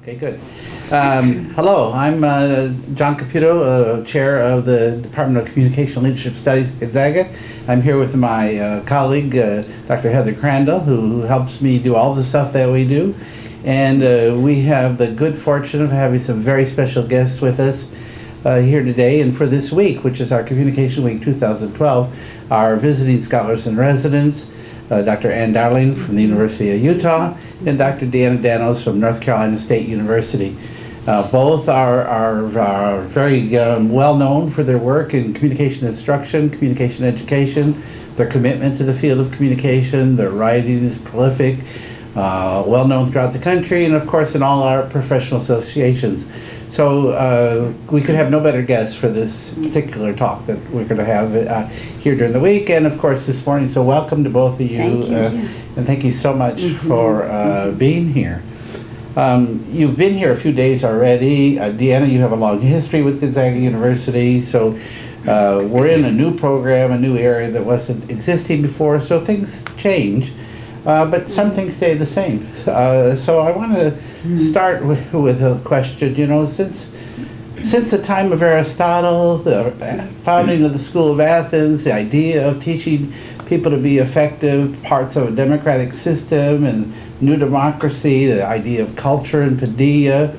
Okay, good. Hello, I'm John Caputo, Chair of the Department of Communication and Leadership Studies at Gonzaga. I'm here with my colleague, Dr. Heather Crandall, who helps me do all the stuff that we do. And we have the good fortune of having some very special guests with us here today and for this week, which is our Communication Week 2012, our visiting scholars and residents, Dr. Ann Darling from the University of Utah, and Dr. Deanna-Ann from North Carolina State University. Both are very well known for their work in communication instruction, communication education, their commitment to the field of communication. Their writing is prolific, well known throughout the country, and of course in all our professional associations. So we could have no better guests for this particular talk that we're going to have here during the week, and of course this morning. So welcome to both of you, and thank you so much for being here. You've been here a few days already. Deanna, you have a long history with Gonzaga University, so we're in a new program, a new area that wasn't existing before, so things change. But some things stay the same. So I want to start with a question. You know, since the time of Aristotle, the founding of the School of Athens, the idea of teaching people to be effective parts of a democratic system and new democracy, the idea of culture and Padilla,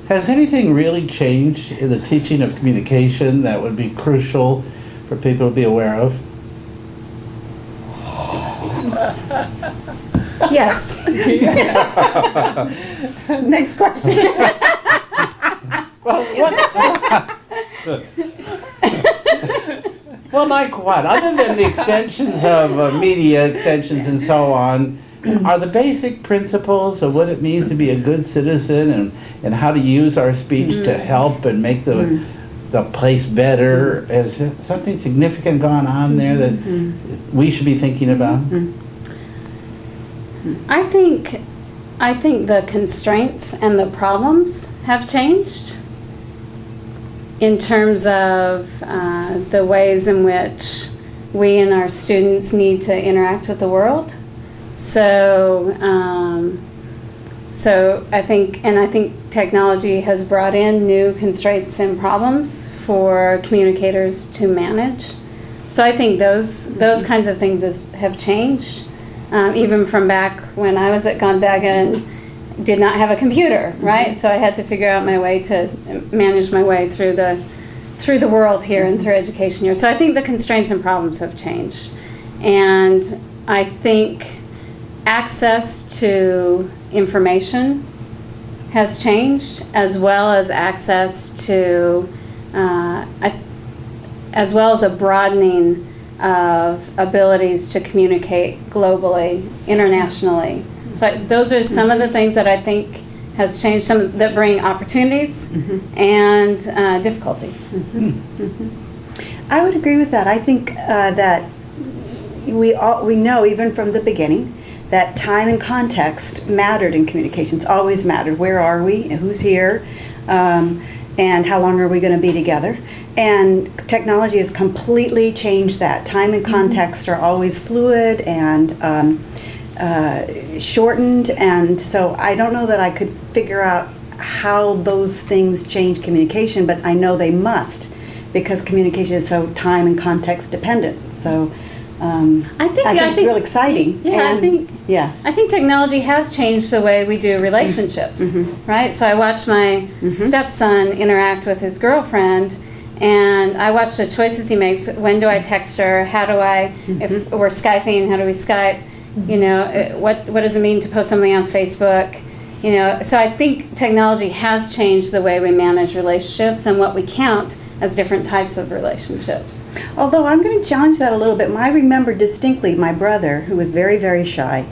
has anything really changed in the teaching of communication that would be crucial for people to be aware of? Yes. Next question. Well, like what? Other than the extensions of media extensions and so on, are the basic principles of what it means to be a good citizen and how to use our speech to help and make the place better? Has something significant gone on there that we should be thinking about? I think the constraints and the problems have changed in terms of the ways in which we and our students need to interact with the world. So I think technology has brought in new constraints and problems for communicators to manage. So I think those kinds of things have changed, even from back when I was at Gonzaga and did not have a computer, right? So I had to figure out my way to manage my way through the world here and through education here. So I think the constraints and problems have changed, and I think access to information has changed, as well as access to, as well as a broadening of abilities to communicate globally, internationally. So those are some of the things that I think has changed, some that bring opportunities and difficulties. I would agree with that. I think that we know even from the beginning that time and context mattered in communications, always mattered. Where are we? Who's here? And how long are we going to be together? And technology has completely changed that. Time and context are always fluid and shortened, and so I don't know that I could figure out how those things change communication, but I know they must, because communication is so time and context dependent. So I think it's real exciting. I think technology has changed the way we do relationships, right? So I watch my stepson interact with his girlfriend, and I watch the choices he makes. When do I text her? How do I, if we're Skyping, how do we Skype? You know, what does it mean to post something on Facebook? You know, so I think technology has changed the way we manage relationships and what we count as different types of relationships. Although I'm going to challenge that a little bit. I remember distinctly my brother, who was very, very shy,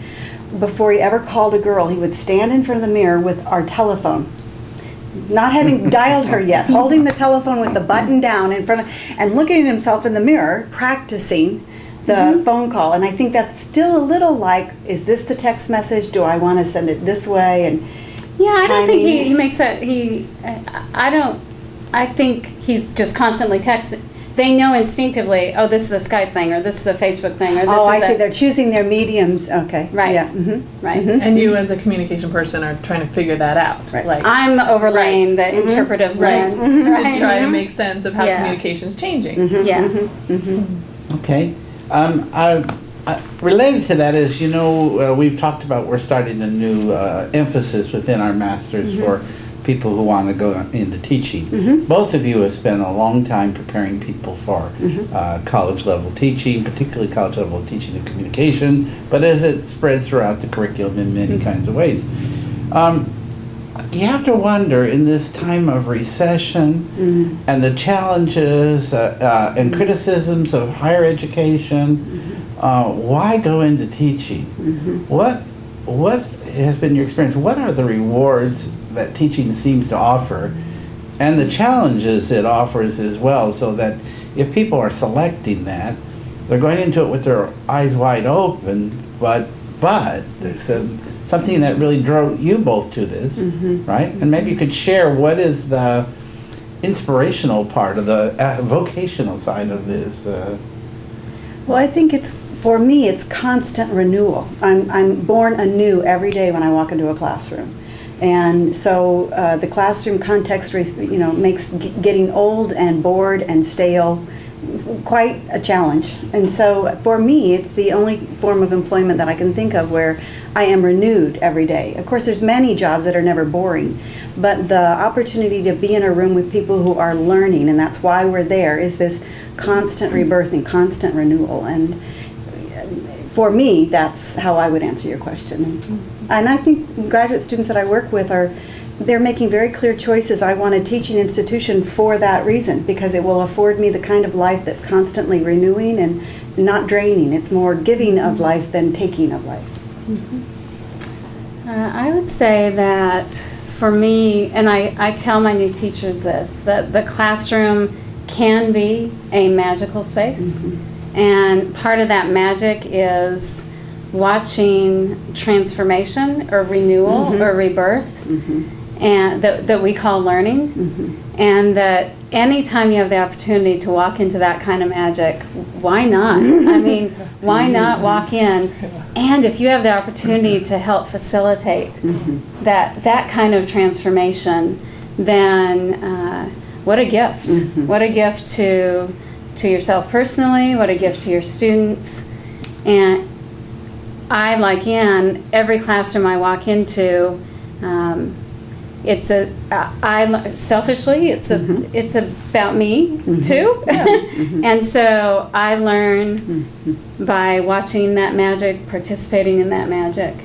before he ever called a girl, he would stand in front of the mirror with our telephone, not having dialed her yet, holding the telephone with the button down in front of, and looking at himself in the mirror, practicing the phone call. And I think that's still a little like, is this the text message? Do I want to send it this way? And I don't think he makes that, I think he's just constantly texting. they know instinctively, oh, this is a Skype thing, or this is a Facebook thing, or this Oh, I is see, a... they're choosing their mediums, okay. Right. Yeah, Right. And you as a communication person are trying to figure that out. Right. Like, I'm overlaying the interpretive right. lens. To try to make sense of how Yeah. communication's changing. Yeah. Okay. Related to that is, we've talked about we're starting a new emphasis within our masters for people who want to go into teaching. Both of you have spent a long time preparing people for college level teaching, particularly college level teaching of communication, but as it spreads throughout the curriculum in many kinds of ways. You have to wonder, in this time of recession and the challenges and criticisms of higher education, why go into teaching? What has been your experience? What are the rewards that teaching seems to offer, and the challenges it offers as well, so that if people are selecting that, they're going into it with their eyes wide open, but there's something that really drove you both to this, right? And maybe you could share what is the inspirational part of the vocational side of this. Well, I think for me, it's constant renewal. I'm born anew every day when I walk into a classroom. And so the classroom context, makes getting old and bored and stale quite a challenge. And so for me, it's the only form of employment that I can think of where I am renewed every day. Of course, there's many jobs that are never boring, but the opportunity to be in a room with people who are learning, and that's why we're there, is this constant rebirthing, constant renewal. And for me, that's how I would answer your question. And I think graduate students that I work with they're making very clear choices. I want a teaching institution for that reason, because it will afford me the kind of life that's constantly renewing and not draining. It's more giving of life than taking of life. I would say that for me, and I tell my new teachers this, that the classroom can be a magical space. And part of that magic is watching transformation or renewal or rebirth, and that we call learning. And that anytime you have the opportunity to walk into that kind of magic, why not? I mean, why not walk in? And if you have the opportunity to help facilitate that kind of transformation, then what a gift. What a gift to yourself personally, what a gift to your students. And I, like Ann, every classroom I walk into, selfishly, it's about me too. And so I learn by watching that magic, participating in that magic.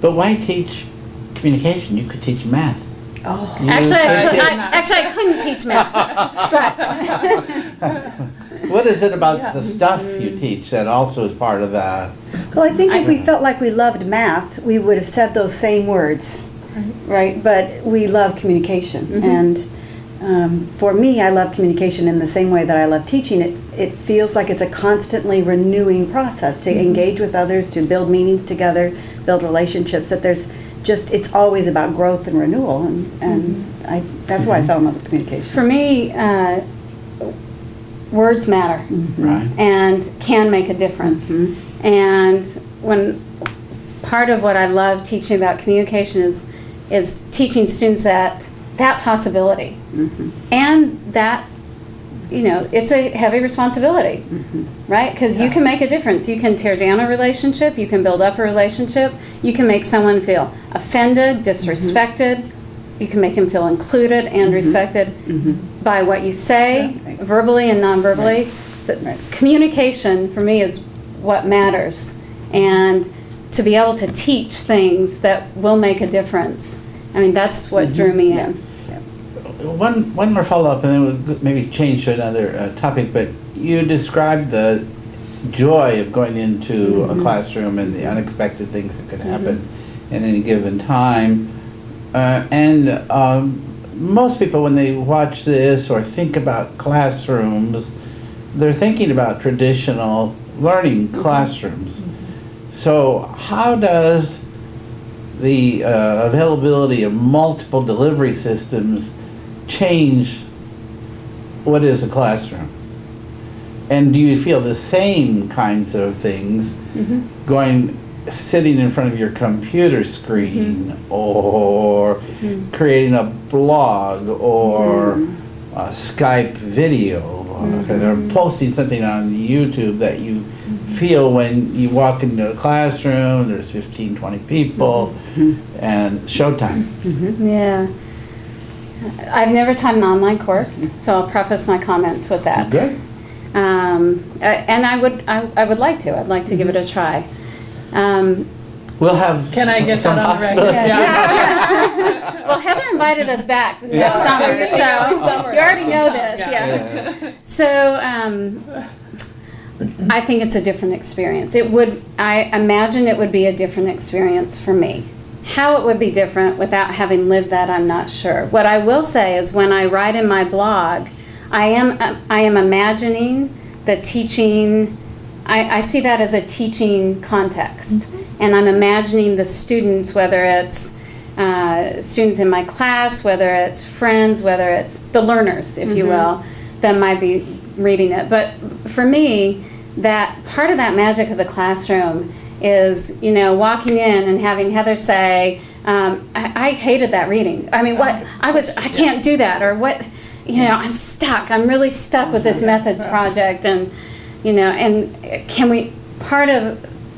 But why teach communication? You could teach math. Oh, Actually, I couldn't teach math, but What is it about the stuff you teach that also is part of that? well, I think if we felt like we loved math, we would have said those same words, right? But we love communication, and for me, I love communication in the same way that I love teaching. It feels like it's a constantly renewing process to engage with others, to build meanings together, build relationships. That it's always about growth and renewal, and that's why I fell in love with communication. for me, words matter. Right. And can make a difference. And when part of what I love teaching about communication is teaching students that possibility, and that it's a heavy responsibility, right? Because you can make a difference. You can tear down a relationship, you can build up a relationship, you can make someone feel offended, disrespected, you can make them feel included and respected by what you say, verbally and non-verbally. So communication for me is what matters, and to be able to teach things that will make a difference. I mean, that's what drew me in. One more follow-up, and then we'll maybe change to another topic, but you described the joy of going into a classroom and the unexpected things that could happen at any given time. Most people, when they watch this or think about classrooms, they're thinking about traditional learning classrooms. So how does the availability of multiple delivery systems change what is a classroom? And do you feel the same kinds of things sitting in front of your computer screen or creating a blog or a Skype video or posting something on YouTube that you feel when you walk into a classroom, there's 15, 20 people, and showtime. Yeah. I've never taught an online course, so I'll preface my comments with that. Good. And I would like to. I'd like to give it a try. We'll have Can I get some that on the record? possibilities. Yeah. Well, Heather invited us back this summer, so you already know this. Yeah. So I think it's a different experience. I imagine it would be a different experience for me. How it would be different without having lived that, I'm not sure. What I will say is when I write in my blog, I am imagining the teaching. I see that as a teaching context, and I'm imagining the students, whether it's students in my class, whether it's friends, whether it's the learners, if you will, that might be reading it. But for me, that part of that magic of the classroom is, walking in and having Heather say, I hated that reading. I mean, I can't do that, or what, I'm stuck. I'm really stuck with this methods project, and, and can we,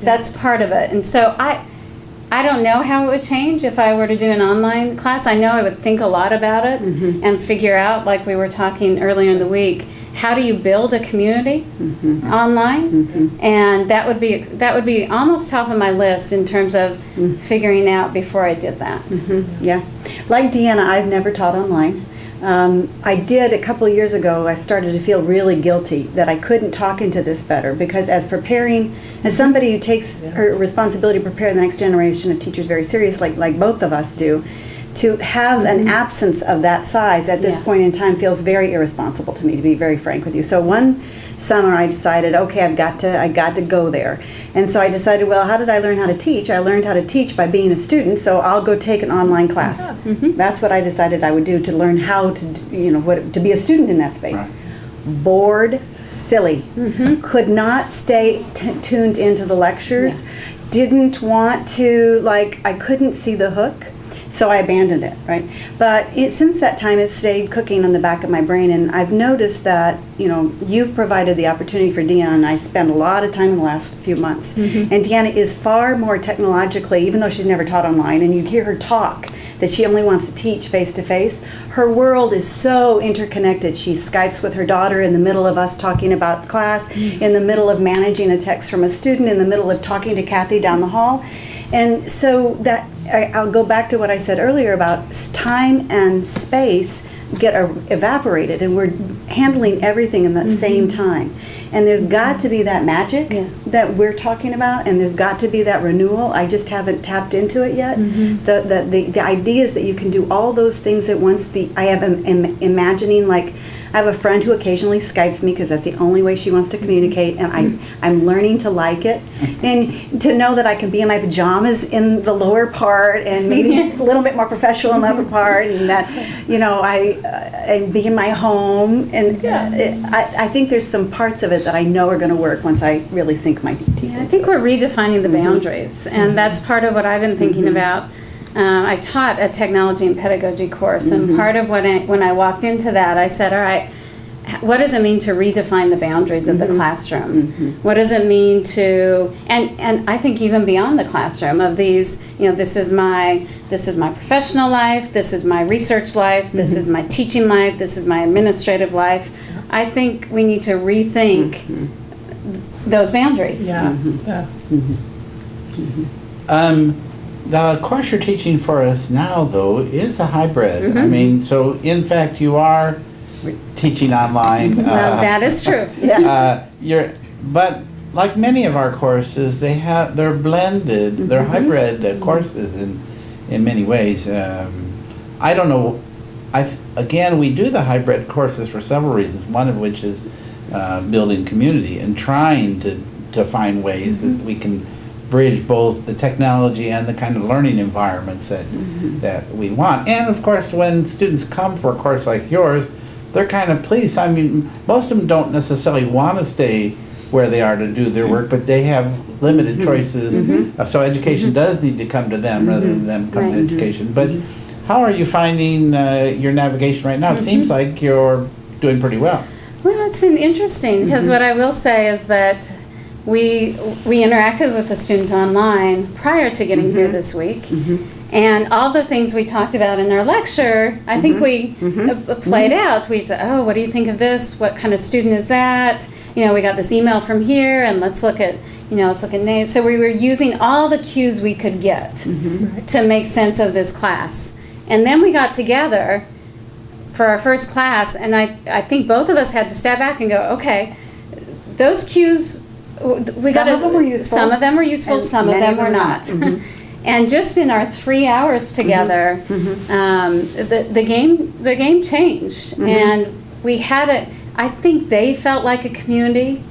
that's part of it. And so I don't know how it would change if I were to do an online class. I know I would think a lot about it and figure out, like we were talking earlier in the week, how do you build a community online? And that would be almost top of my list in terms of figuring out before I did that. Yeah. Like Deanna, I've never taught online. I did a couple of years ago. I started to feel really guilty that I couldn't talk into this better, because as somebody who takes her responsibility to prepare the next generation of teachers very seriously, like both of us do, to have an absence of that size at this point in time feels very irresponsible to me, to be very frank with you. So one summer I decided, okay, I got to go there. And so I decided, well, how did I learn how to teach? I learned how to teach by being a student, so I'll go take an online class. That's what I decided I would do to learn how to, to be a student in that space. Right. Bored, silly, could not stay tuned into the lectures, didn't want to, I couldn't see the hook. So I abandoned it, right? But since that time, it stayed cooking on the back of my brain, and I've noticed that, you've provided the opportunity for Deanna, and I spent a lot of time in the last few months. And Deanna is far more technologically, even though she's never taught online, and you hear her talk, that she only wants to teach face-to-face, her world is so interconnected. She Skypes with her daughter in the middle of us talking about class, in the middle of managing a text from a student, in the middle of talking to Kathy down the hall. And so that I'll go back to what I said earlier about time and space get evaporated, and we're handling everything in the same time. And there's got to be that magic that we're talking about, and there's got to be that renewal. I just haven't tapped into it yet. The ideas that you can do all those things at once. I have imagining, like, I have a friend who occasionally Skypes me because that's the only way she wants to communicate, and I'm learning to like it. And to know that I can be in my pajamas in the lower part and maybe a little bit more professional in the upper part, and that, and be in my home. And I think there's some parts of it that I know are going to work once I really sink my teeth into it. I think we're redefining the boundaries, and that's part of what I've been thinking about. I taught a technology and pedagogy course, and part of when I walked into that, I said, all right, what does it mean to redefine the boundaries of the classroom? What does it mean to, and I think even beyond the classroom, of these, this is my professional life, this is my research life, this is my teaching life, this is my administrative life. I think we need to rethink those boundaries. The course you're teaching for us now, though, is a hybrid. I mean, so in fact, you are teaching online. Well, that is true. But like many of our courses, they're blended. They're hybrid courses in many ways. I don't know. Again, we do the hybrid courses for several reasons. One of which is building community and trying to find ways that we can bridge both the technology and the kind of learning environments that we want. And of course, when students come for a course like yours, they're kind of pleased. I mean, most of them don't necessarily want to stay where they are to do their work, but they have limited choices. So education does need to come to them rather than them come to Right. education. But how are you finding your navigation right now? It seems like you're doing pretty well. Well, it's been interesting because what I will say is that we interacted with the students online prior to getting here this week. And all the things we talked about in our lecture, I think we played out. We said, oh, what do you think of this? What kind of student is that? You know, we got this email from here, and let's look at names. So we were using all the cues we could get to make sense of this class. And then we got together for our first class, and I think both of us had to step back and go, okay, those cues, Some of them were useful. Some of them were useful, and some of many them were not. And just in our 3 hours together, the game changed, and we had I think they felt like a community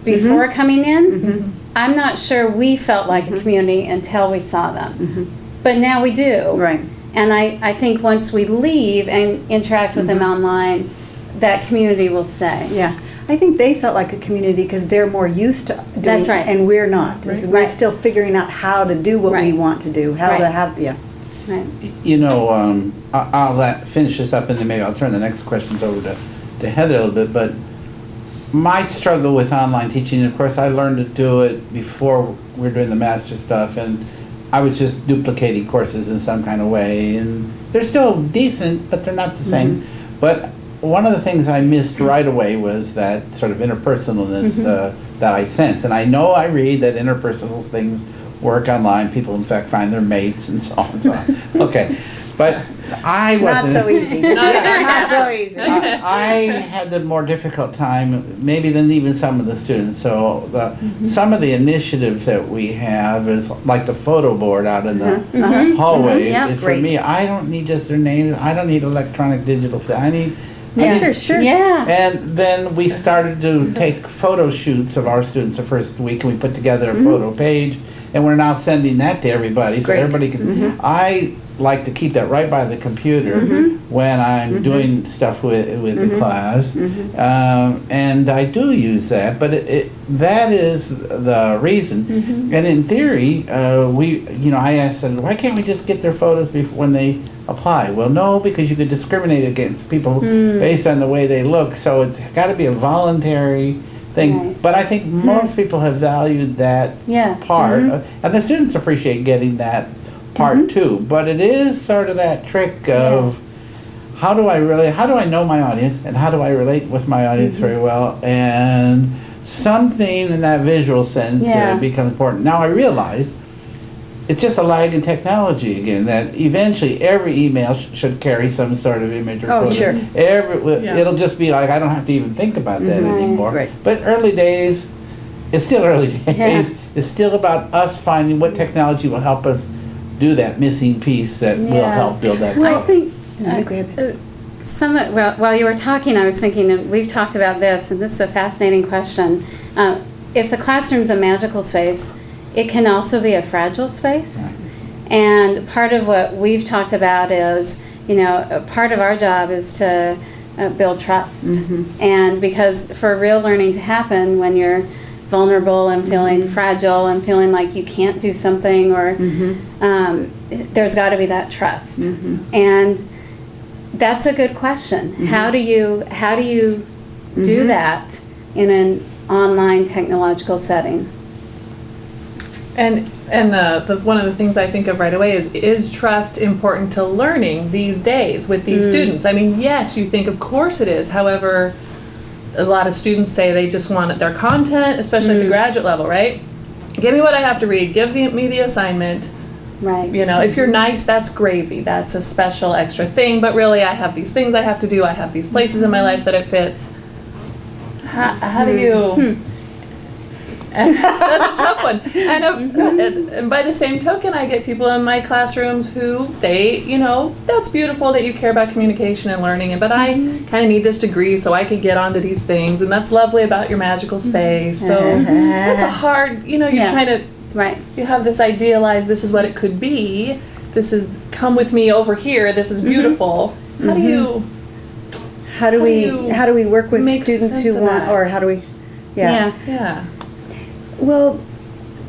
before coming in. I'm not sure we felt like a community until we saw them, but now we do. Right. And I think once we leave and interact with them online, that community will stay. Yeah. I think they felt like a community because they're more used to doing That's it, right. and we're not. Right. We're Right. still figuring out how to do what we Right. want to do, how to Right. have, Right. You know, I'll finish this up and then maybe I'll turn the next questions over to Heather a little bit. But my struggle with online teaching, of course, I learned to do it before we were doing the master stuff, and I was just duplicating courses in some kind of way. And they're still decent, but they're not the same. But one of the things I missed right away was that sort of interpersonalness that I sense. And I know I read that interpersonal things work online. People, in fact, find their mates and so on and so on. Okay. But I Not wasn't. so easy. Not so easy. I had the more difficult time, maybe than even some of the students. So some of the initiatives that we have is like the photo board out in the hallway. Yeah. Is for Great. me, I don't need just their name. I don't need electronic digital thing. I need Pictures, sure. Yeah. and then we started to take photo shoots of our students the first week, and we put together a photo page, and we're now sending that to everybody, so Great. everybody can. I like to keep that right by the computer when I'm doing stuff with the class, and I do use that. But that is the reason. And in theory, I asked them, why can't we just get their photos when they apply? Well, no, because you could discriminate against people based on the way they look. So it's got to be a voluntary thing. Right. But I think most people have valued that Yeah. part, and the students appreciate getting that part too. But it is sort of that trick of how do I know my audience, and how do I relate with my audience very well, and something in that visual sense becomes important. Now I realize it's just a lag in technology again, that eventually every email should carry some sort of image or Oh, photo. sure. It'll just be like, I don't have to even think about that anymore. Right. But early days, it's still early days. Yeah. It's still about us finding what technology will help us do that missing piece that will Yeah. help build that. Well, I think No, go ahead. while you were talking, I was thinking, and we've talked about this, and this is a fascinating question. If the classroom's a magical space, it can also be a fragile space. And part of what we've talked about is, part of our job is to build trust. And because for real learning to happen, when you're vulnerable and feeling fragile and feeling like you can't do something, or there's got to be that trust. And that's a good question. How do you do that in an online technological setting? And one of the things I think of right away is trust important to learning these days with these students? I mean, yes, you think of course it is. However, a lot of students say they just want their content, especially at the graduate level, right? Give me what I have to read. Give me the assignment. Right. If you're nice, that's gravy. That's a special extra thing. But really, I have these things I have to do. I have these places in my life that it fits. How do you... That's a tough one. And by the same token, I get people in my classrooms who that's beautiful that you care about communication and learning, but I kind of need this degree so I can get onto these things, and that's lovely about your magical space. So that's a hard, you're trying to, Right. you have this idealized, this is what it could be, this is, come with me over here, this is beautiful. How how do we work with make students sense who of want, that? or how do we, Yeah. Yeah. Well,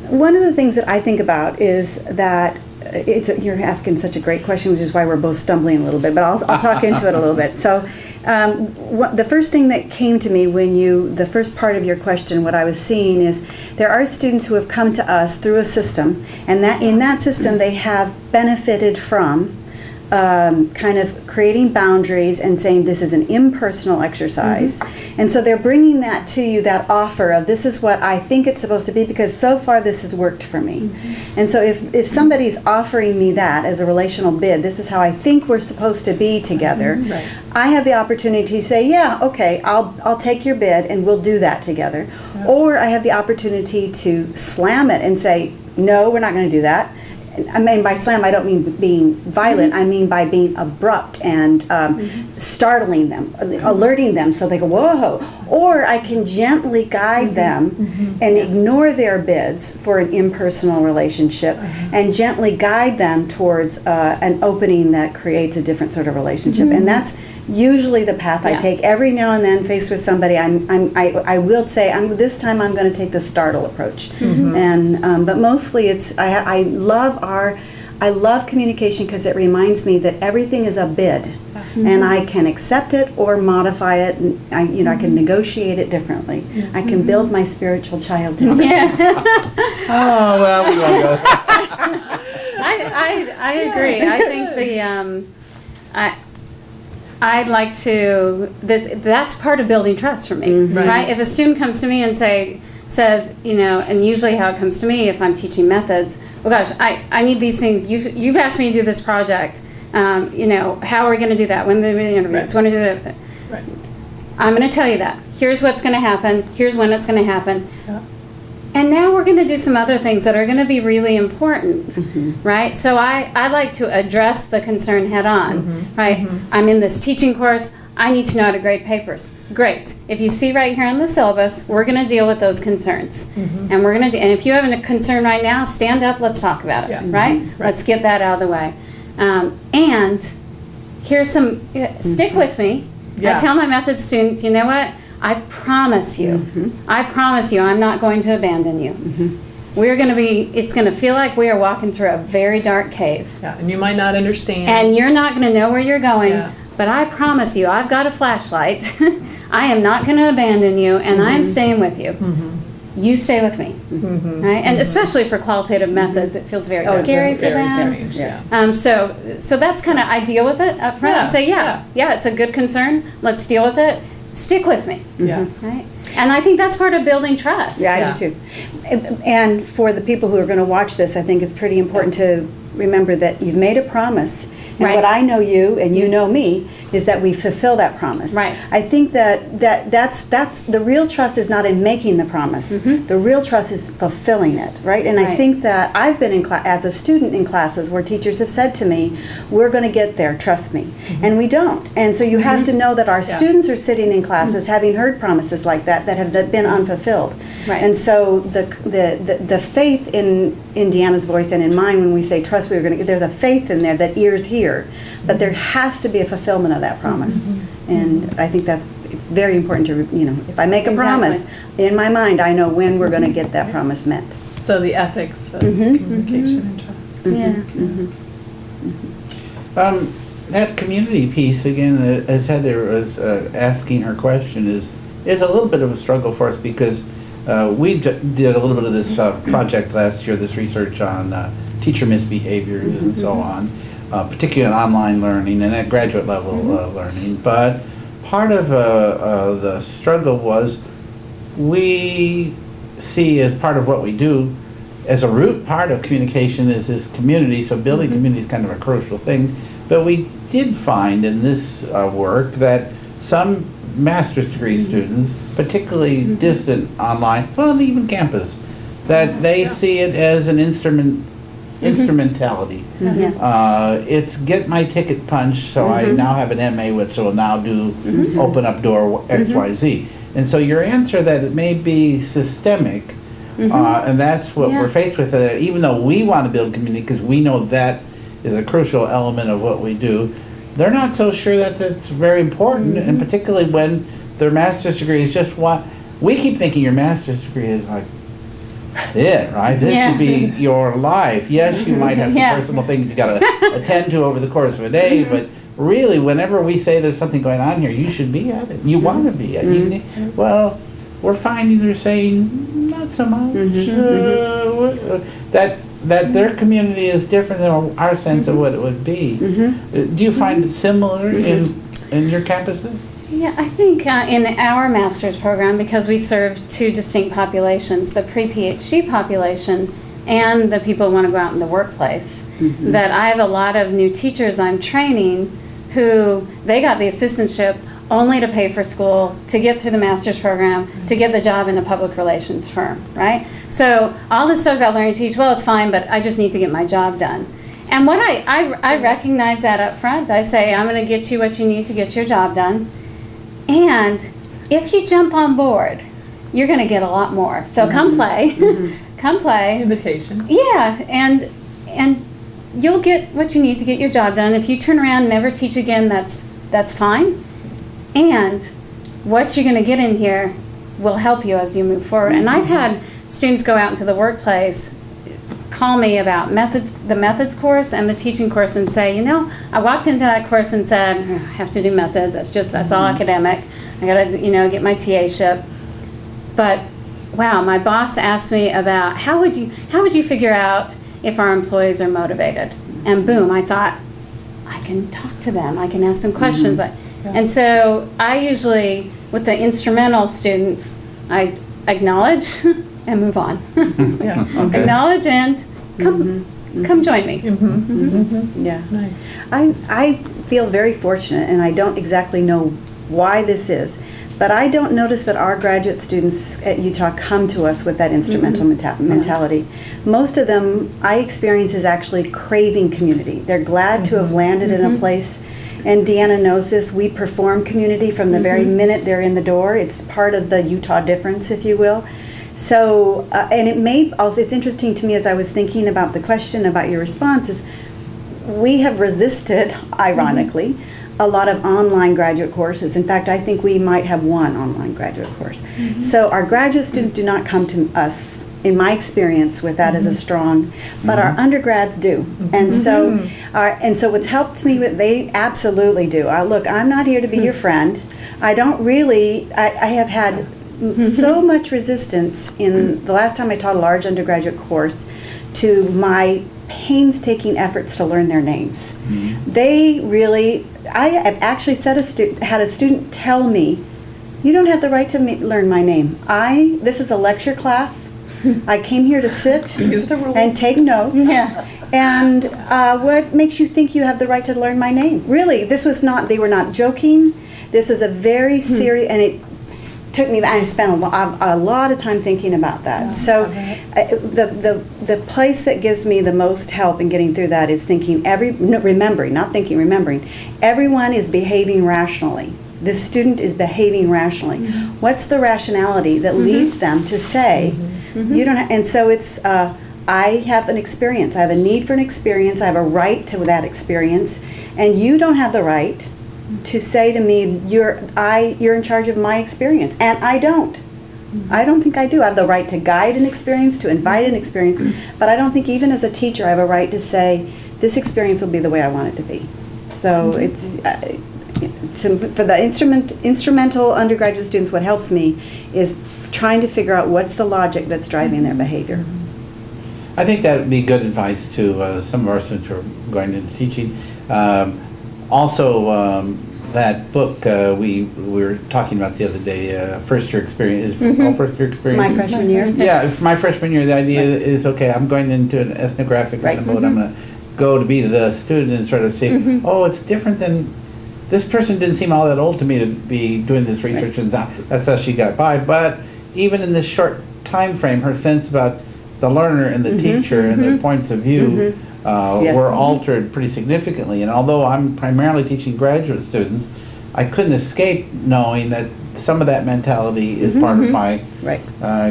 one of the things that I think about is that you're asking such a great question, which is why we're both stumbling a little bit, but I'll talk into it a little bit. So the first thing that came to me the first part of your question, what I was seeing is there are students who have come to us through a system, and that in that system they have benefited from kind of creating boundaries and saying this is an impersonal exercise. And so they're bringing that to you, that offer of this is what I think it's supposed to be because so far this has worked for me. And so if somebody's offering me that as a relational bid, this is how I think we're supposed to be together, Right. I have the opportunity to say, yeah, okay, I'll take your bid and we'll do that together. Or I have the opportunity to slam it and say, no, we're not going to do that. I mean, by slam, I don't mean being violent. I mean by being abrupt and startling them, alerting them so they go, whoa. Or I can gently guide them and ignore their bids for an impersonal relationship and gently guide them towards an opening that creates a different sort of relationship. And that's usually the path I take. Every now and then, faced with somebody, I will say, this time I'm going to take the startle approach. And but mostly it's I love communication because it reminds me that everything is a bid, and I can accept it or modify it. And I can negotiate it differently. I can build my spiritual child differently. Oh, well, we won't go. I agree. I think I'd like to, that's part of building trust for me, right? If a student comes to me and says, and usually how it comes to me if I'm teaching methods, oh gosh, I need these things. You've asked me to do this project. How are we going to do that? When are the interviews? When do that? Right. I'm going to tell you that. Here's what's going to happen. Here's when it's going to happen. Yeah. And now we're going to do some other things that are going to be really important, right? So I like to address the concern head on, right? I'm in this teaching course. I need to know how to grade papers. Great. If you see right here on the syllabus, we're going to deal with those concerns. And we're going to, and if you have a concern right now, stand up, let's talk about it, right? Let's get that out of the way. And here's some, stick with me. I tell my method students, you know what? I promise you, I'm not going to abandon you. We're going to it's going to feel like we are walking through a very dark cave. Yeah, and you might not understand. And you're not going to know where you're going, but I promise you, I've got a flashlight. I am not going to abandon you, and I'm staying with you. You stay with me, right? And especially for qualitative methods, it feels very scary for them. Very strange, So that's kind of, I deal with it up front and say, yeah, it's a good concern. Let's deal with it. Stick with me. Right? And I think that's part of building trust. Yeah, I do too. And for the people who are going to watch this, I think it's pretty important to remember that you've made a promise. And what I know you and you know me is that we fulfill that promise. Right. I think that's the real trust is not in making the promise. The real trust is fulfilling it, right? And I think that I've been in as a student in classes where teachers have said to me, "We're going to get there, trust me," and we don't. And so you have to know that our students are sitting in classes having heard promises like that have been unfulfilled. Right. And so the faith in Deanna's voice and in mine when we say trust, there's a faith in there that ears hear, but there has to be a fulfillment of that promise. And I think it's very important to, if I make a promise, in my mind, I know when we're going to get that promise met. So the ethics of communication and trust. That community piece, again, as Heather was asking her question, is a little bit of a struggle for us because we did a little bit of this project last year, this research on teacher misbehaviors and so on, particularly on online learning and at graduate level learning. But part of the struggle was we see as part of what we do, as a root part of communication is this community, so building community is kind of a crucial thing. But we did find in this work that some master's degree students, particularly distant online, well, even campus, that they see it as an instrumentality. It's get my ticket punched, so I now have an MA, which will now do open up door XYZ. And so your answer that it may be systemic, and that's what we're faced with, even though we want to build community because we know that is a crucial element of what we do, they're not so sure that it's very important, and particularly when their master's degree is just what we keep thinking your master's degree is like it, right? This Yeah. should be your life. Yes, you might have some Yeah. personal things you gotta attend to over the course of a day, but really, whenever we say there's something going on here, you should be at it. You want to be at it. Well, we're finding they're saying not so much. That their community is different than our sense of what it would be. Do you find it similar in your campuses? Yeah, I think in our master's program, because we serve two distinct populations, the pre-PhD population and the people who want to go out in the workplace, that I have a lot of new teachers I'm training who they got the assistantship only to pay for school, to get through the master's program, to get the job in a public relations firm, right? So all this stuff about learning to teach, well, it's fine, but I just need to get my job done. And what I recognize that up front. I say, I'm going to get you what you need to get your job done. And if you jump on board, you're going to get a lot more. So come play. Come play. Invitation. Yeah, and you'll get what you need to get your job done. If you turn around and never teach again, that's fine. And what you're going to get in here will help you as you move forward. And I've had students go out into the workplace, call me about the methods course and the teaching course, and say, I walked into that course and said, I have to do methods. That's all academic. I got to, get my TA-ship. But wow, my boss asked me about how would you figure out if our employees are motivated? And boom, I thought, I can talk to them. I can ask them questions. And so I usually, with the instrumental students, I acknowledge and move on. Yeah. Okay. Acknowledge and come join me. Yeah. Nice. I feel very fortunate, and I don't exactly know why this is, but I don't notice that our graduate students at Utah come to us with that instrumental mentality. Most of them, I experience, is actually craving community. They're glad to have landed in a place, and Deanna knows this, we perform community from the very minute they're in the door. It's part of the Utah difference, if you will. So, and it's interesting to me as I was thinking about the question about your responses, we have resisted, ironically, a lot of online graduate courses. In fact, I think we might have one online graduate course. So our graduate students do not come to us, in my experience, with that as a strong, but our undergrads do. And so, what's helped me with, they absolutely do. Look, I'm not here to be your friend. I don't really, I have had so much resistance in the last time I taught a large undergraduate course to my painstaking efforts to learn their names. They really, I have actually had a student tell me, you don't have the right to learn my name. This is a lecture class. I came here to sit These are the rules. and take notes. And what makes you think you have the right to learn my name? Really, they were not joking. This was a very serious, and it took me, I spent a lot of time thinking about that. So the place that gives me the most help in getting through that is remembering, everyone is behaving rationally. The student is behaving rationally. What's the rationality that leads them to say, you don't have, and so it's, I have an experience, I have a need for an experience, I have a right to that experience, and you don't have the right to say to me, you're in charge of my experience, and I don't. I don't think I do. I have the right to guide an experience, to invite an experience, but I don't think even as a teacher I have a right to say, this experience will be the way I want it to be. So it's, for the instrumental undergraduate students, what helps me is trying to figure out what's the logic that's driving their behavior. I think that would be good advice to some of our students who are going into teaching. Also, that book we were talking about the other day, first year experience, first year experience. My freshman year? Yeah, for my freshman year, the idea is, okay, I'm going into an ethnographic kind of mode. I'm going to go to be the student and sort of say, oh, it's different than, this person didn't seem all that old to me to be doing this research, and that's how she got by. But even in this short time frame, her sense about the learner and the teacher and their points of view were altered pretty significantly. And although I'm primarily teaching graduate students, I couldn't escape knowing that some of that mentality is part of my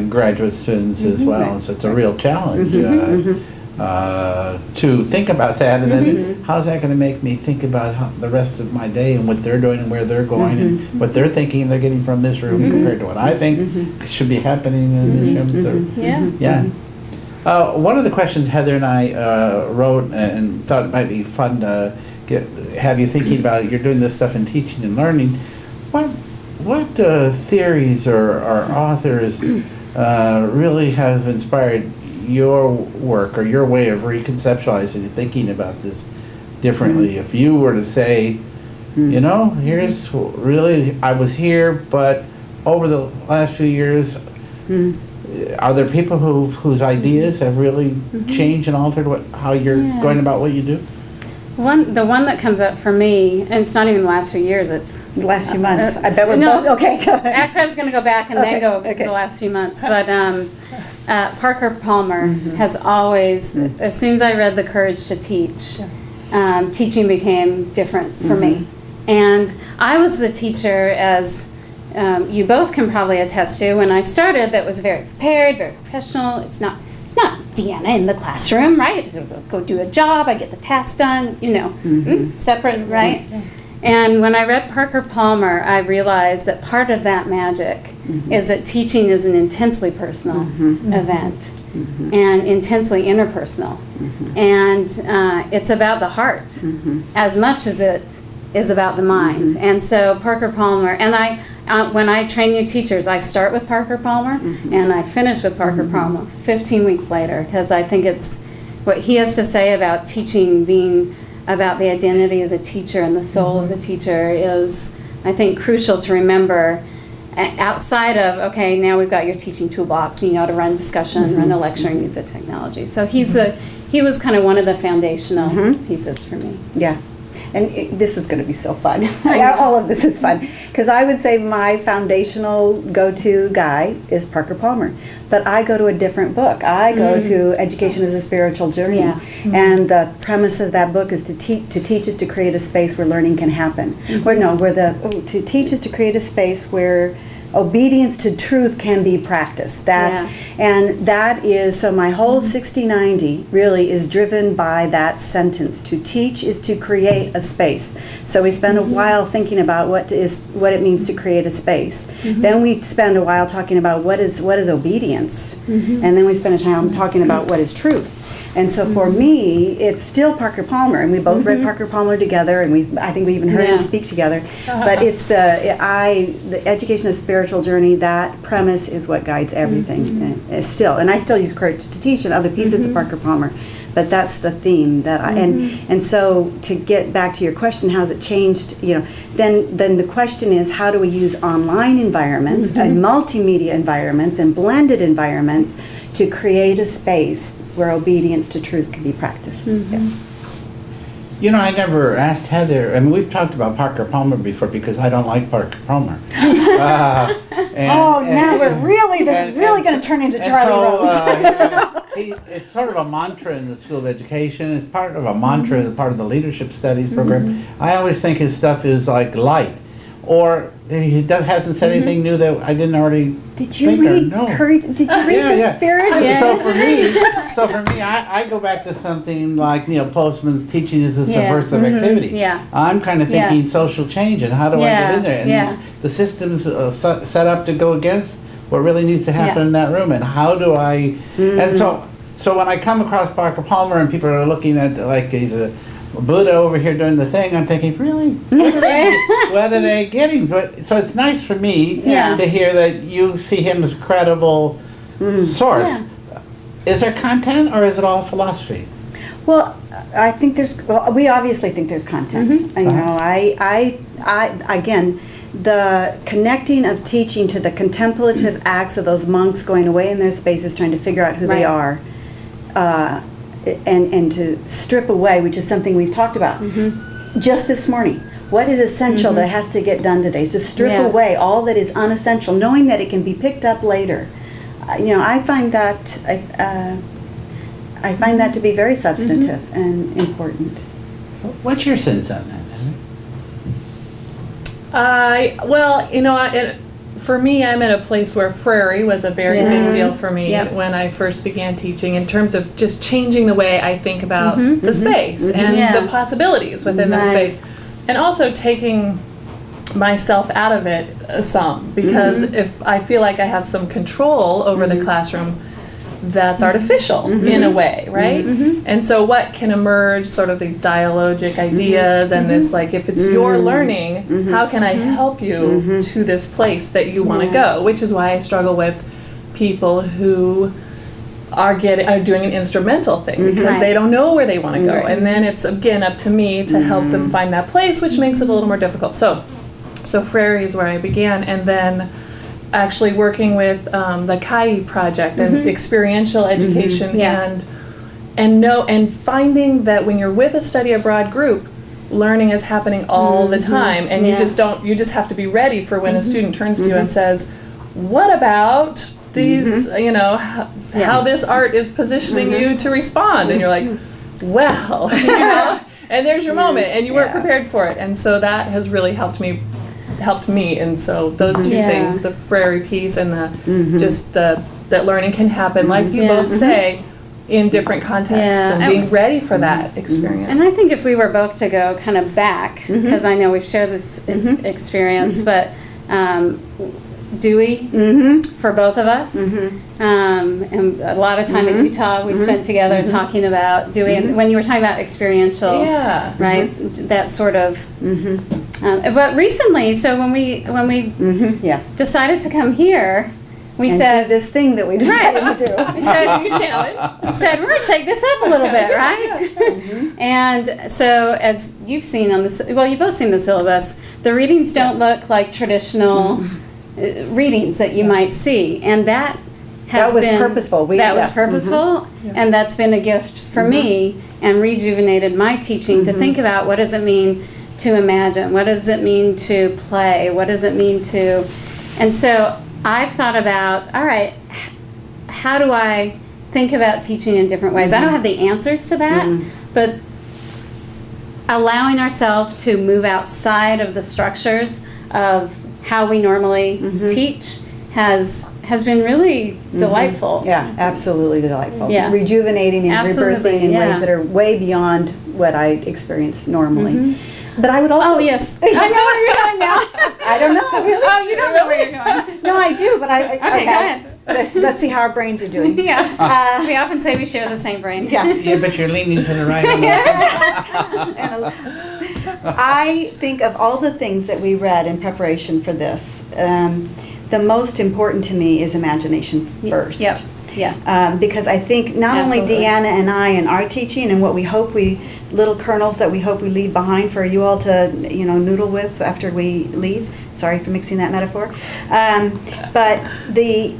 graduate students as well. And so it's a real challenge. to think about that, and then how's that going to make me think about the rest of my day and what they're doing and where they're going and what they're thinking they're getting from this room compared to what I think should be happening in this room. So, Yeah. one of the questions Heather and I wrote and thought it might be fun to have you thinking about it. You're doing this stuff in teaching and learning. What theories or authors really have inspired your work or your way of reconceptualizing and thinking about this differently? If you were to say, you know, here's really, I was here, but over the last few years, are there people whose ideas have really changed and altered how you're going about what you do? The one that comes up for me, and it's not even the last few years, it's... The last few months. I bet we're no, both, okay. Go ahead. Actually, I was going to go back and then go to the last few months. But Parker Palmer has always, as soon as I read The Courage to Teach, teaching became different for me. And I was the teacher, as you both can probably attest to, when I started, that was very prepared, very professional. It's not Deanna in the classroom, right? Go do a job, I get the task done, you know, separate, right? And when I read Parker Palmer, I realized that part of that magic is that teaching is an intensely personal event and intensely interpersonal. And it's about the heart as much as it is about the mind. And so Parker Palmer, and when I train new teachers, I start with Parker Palmer and I finish with Parker Palmer 15 weeks later, because I think it's what he has to say about teaching being about the identity of the teacher and the soul of the teacher is, I think, crucial to remember outside of, okay, now we've got your teaching toolbox, you know how to run discussion, run a lecture, and use the technology. So he was kind of one of the foundational pieces for me. Yeah. And this is going to be so fun. All of this is fun. Because I would say my foundational go-to guy is Parker Palmer. But I go to a different book. I go to Education as a Spiritual Journey. Yeah. And the premise of that book is to teach is to create a space where learning can happen. To teach is to create a space where obedience to truth can be practiced. And that is, so my whole 60-90 really is driven by that sentence. To teach is to create a space. So we spend a while thinking about what it means to create a space. Then we spend a while talking about what is obedience. And then we spend a time talking about what is truth. And so for me, it's still Parker Palmer, and we both read Parker Palmer together, and I think we even heard him speak together. But it's the Education as a Spiritual Journey. That premise is what guides everything. And I still use Courage to Teach and other pieces of Parker Palmer. But that's the theme that and so to get back to your question, how's it changed? You know, then the question is, how do we use online environments and multimedia environments and blended environments to create a space where obedience to truth can be practiced? You know, I never asked Heather. I mean, we've talked about Parker Palmer before because I don't like Parker Palmer. Now we're really going to turn into Charlie Rose. It's sort of a mantra in the School of Education. It's part of a mantra as part of the Leadership Studies program. I always think his stuff is like light, or he hasn't said anything new that I didn't already. Did you read Courage? Did you read The Spirit? So for me, I go back to something like Neil Postman's Teaching is a Subversive Activity. Yeah. I'm kind of thinking social change and how do I get in there? And the system's set up to go against what really needs to happen in that room, and how do I? And so when I come across Parker Palmer and people are looking at like he's a Buddha over here doing the thing, I'm thinking, really? What are they getting? But so it's nice for me to hear that you see him as a credible source. Yeah. Is there content, or is it all philosophy? Well, I think we obviously think there's content. You know, I again, the connecting of teaching to the contemplative acts of those monks going away in their spaces, trying to figure out who they are, and to strip away, which is something we've talked about just this morning. What is essential that has to get done today? Is to strip away all that is unessential, knowing that it can be picked up later. You know, I find that I find that to be very substantive and important. What's your sense on that? Well, you know, for me, I'm at a place where Frary was a very Yeah. big deal for me Yep. when I first began teaching, in terms of just changing the way I think about the space and Yeah. the possibilities within that Right. space. And also taking myself out of it some, because if I feel like I have some control over the classroom, that's artificial in a way, right? And so what can emerge, sort of these dialogic ideas and this, like, if it's your learning, how can I help you to this place that you want to go? Which is why I struggle with people who are doing an instrumental thing, because Right. they don't know where they want to go. Right. And then it's, again, up to me to help them find that place, which makes it a little more difficult. So Frary is where I began, and then actually working with the CAI project and experiential education, Yeah. and finding that when you're with a study abroad group, learning is happening all the time, and Yeah. you just have to be ready for when a student turns to you and says, "What about these? You know, how this art is positioning you to respond?" And you're like, "Well," you know, and there's your moment, and you weren't prepared for it, and so that has really helped me. And so those two Yeah. things, the Frary piece and that learning can happen, like you Yeah. both say, in different contexts, Yeah. and being ready for that experience. And I think if we were both to go kind of back, because I know we've shared this experience, but Dewey for both of us, and a lot of time in Utah we spent together talking about Dewey. And when you were talking about experiential, Yeah. right, that sort of. But recently, so when we Yeah. decided to come here, we And said do this thing that we decided to do. we said New challenge. said, we're going to shake this up a little bit, right? And so, as you've seen on this, well, you've both seen the syllabus, the readings don't look like traditional readings that you might see. And that has That was been purposeful. That was purposeful, and that's been a gift for me and rejuvenated my teaching to think about what does it mean to imagine? What does it mean to play? What does it mean to... And so I've thought about, all right, how do I think about teaching in different ways? I don't have the answers to that, but allowing ourselves to move outside of the structures of how we normally teach has been really delightful. Yeah, absolutely delightful. Yeah. Rejuvenating and Absolutely, rebirthing in yeah. ways that are way beyond what I experience normally. But I would also... Oh, yes. I know where you're going now. I don't know, really. Oh, you don't know where you're going. No, I do, but I... Okay, go ahead. Let's see how our brains are doing. Yeah. We often say we share the same brain. Yeah. Yeah, but you're leaning to the right on that. I think of all the things that we read in preparation for this, the most important to me is imagination first. Yep. Yeah. Because I think not Absolutely. only Deanna and I and our teaching and what we hope little kernels that we hope we leave behind for you all to, noodle with after we leave. Sorry for mixing that metaphor. But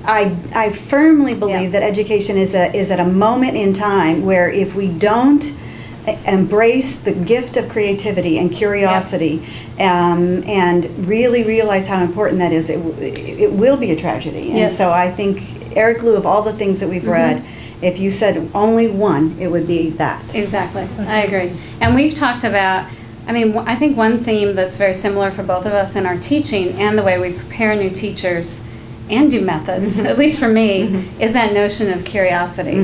I firmly believe that education is at a moment in time where if we don't embrace the gift of creativity and curiosity, and really realize how important that is, it will be a tragedy. And Yes. so I think, Eric Liu, of all the things that we've read, if you said only one, it would be that. Exactly. I agree. And we've talked about, I think one theme that's very similar for both of us in our teaching and the way we prepare new teachers and do methods, at least for me, is that notion of curiosity.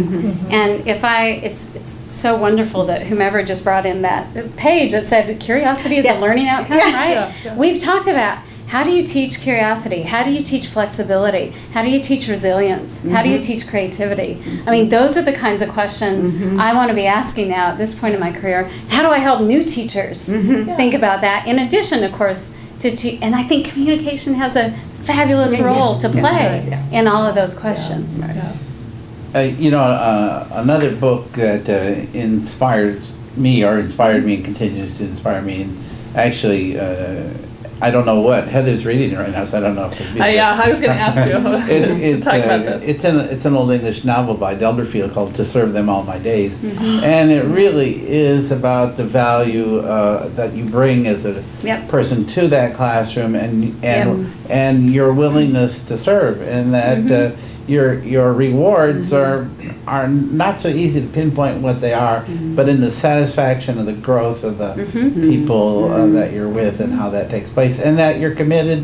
And it's so wonderful that whomever just brought in that page that said curiosity is a learning outcome, right? Yeah. We've talked about how do you teach curiosity? How do you teach flexibility? How do you teach resilience? How do you teach creativity? Those are the kinds of questions I want to be asking now at this point in my career. How do I help new teachers think about that? In addition, of course, to teach, and I think communication has a fabulous role to play in all of those questions. Another book that inspired me and continues to inspire me, and actually, I don't know what Heather's reading it right now, so I don't know if it'd be I was going to ask you to talk about this. it's an old English novel by Delderfield called "To Serve Them All My Days," and it really is about the value that you bring as a person to that classroom, and your willingness to serve, and that your rewards are not so easy to pinpoint what they are, but in the satisfaction of the growth of the people that you're with and how that takes place, and that you're committed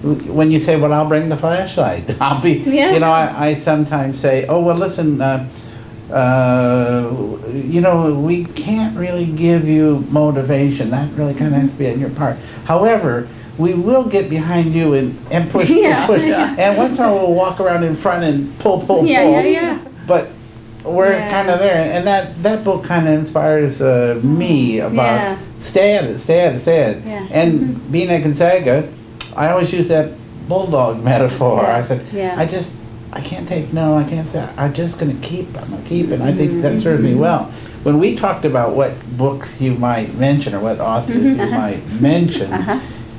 when you say, well, I'll bring the flashlight, I'll be, Yeah. you know, I sometimes say, oh, well, listen, you know, we can't really give you motivation. That really kind of has to be on your part. However, we will get behind you and push, Yeah. push, push. Yeah. And once in a while, we'll walk around in front and pull, Yeah, pull. yeah, yeah. But we're Yeah. kind of there. And that book kind of inspires me about Yeah. stay at it, stay at it, stay at it. Yeah. And being at Gonzaga, I always use that bulldog metaphor. Yeah. I said, Yeah. I can't take no, I can't say, I'm just going to keep, I'm going to keep. And I think that serves me well. When we talked about what books you might mention or what authors you might mention,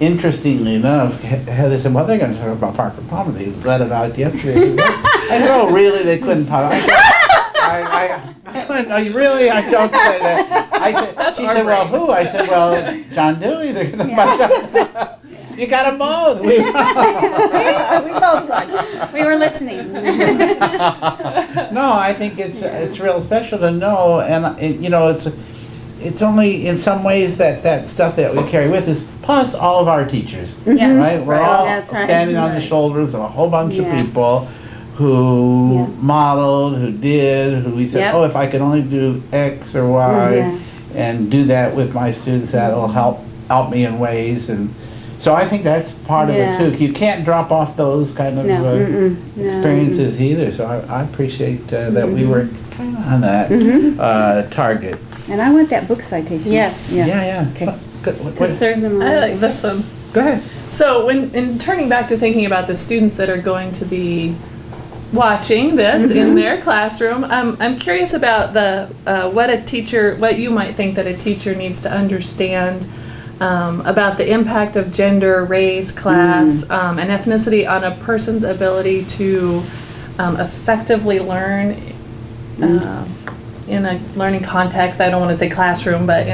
interestingly enough, Heather said, well, they're going to talk about Parker Palmer. They read it out yesterday. I said, oh, really? They couldn't talk. I went, oh, you really? I don't say that. I said, she said, well, who? I said, well, John Dewey. They're going to about John. You got them both. We both run. We were listening. No, I think it's real special to know, and you know, it's only in some ways that stuff that we carry with us, plus all of our teachers, Yes. right? We're all That's right. standing on the shoulders of a whole bunch Yeah. of people who Yeah. modeled, who did, who we said, Yep. oh, if I can only do X or Y, Yeah. and do that with my students, that'll help me in ways. And so I think that's part of it Yeah. too. You can't drop off those kind of No. No. experiences either. So I appreciate that we were kind of on that target. And I want that book citation. Yes. Yeah. Okay. Good. To serve them I all. like this one. Go ahead. So in turning back to thinking about the students that are going to be watching this in their classroom, I'm curious about what you might think that a teacher needs to understand about the impact of gender, race, class, and ethnicity on a person's ability to effectively learn in a learning context. I don't want to say classroom, but